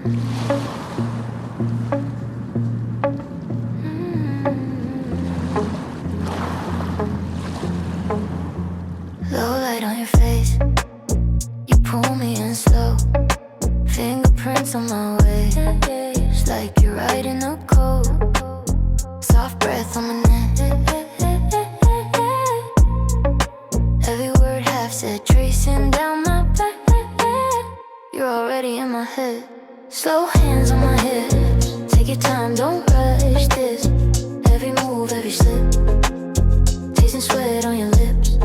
Low light on your face, you pull me in slow. Fingerprints on my waist, it's like you're riding a coat. Soft breath on my neck, every word half said, tracing down my back. You're already in my head. Slow hands on my hips, take your time, don't rush this. Every move, every slip, tasting sweat on your lips.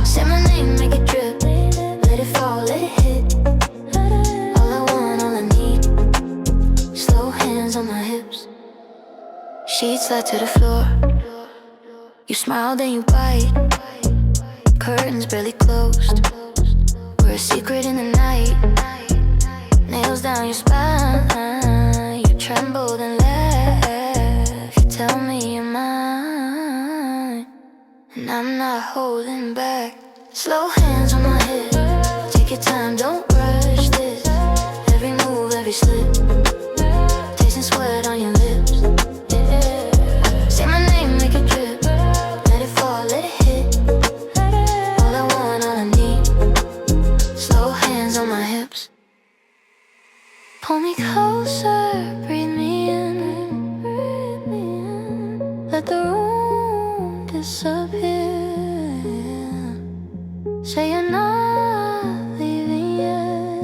Say my name, make it drip, let it fall, let it hit. All I want, all I need, slow hands on my hips. Sheets slide to the floor, you smile then you bite. Curtains barely closed, we're a secret in the night. Nails down your spine, you trembled and laughed. You tell me you're mine, and I'm not holding back. Slow hands on my hips, take your time, don't rush this. Every move, every slip, tasting sweat on your lips. Say my name, make it drip, let it fall, let it hit. All I want, all I need, slow hands on my hips. Pull me closer, breathe me in, let the room disappear. Say you're not leaving yet.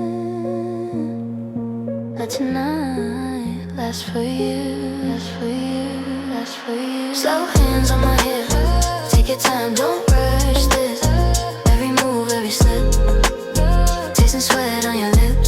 Let tonight last for you, last for you, last for you. Slow hands on my hips, take your time, don't rush this. Every move, every slip, tasting sweat on your lips.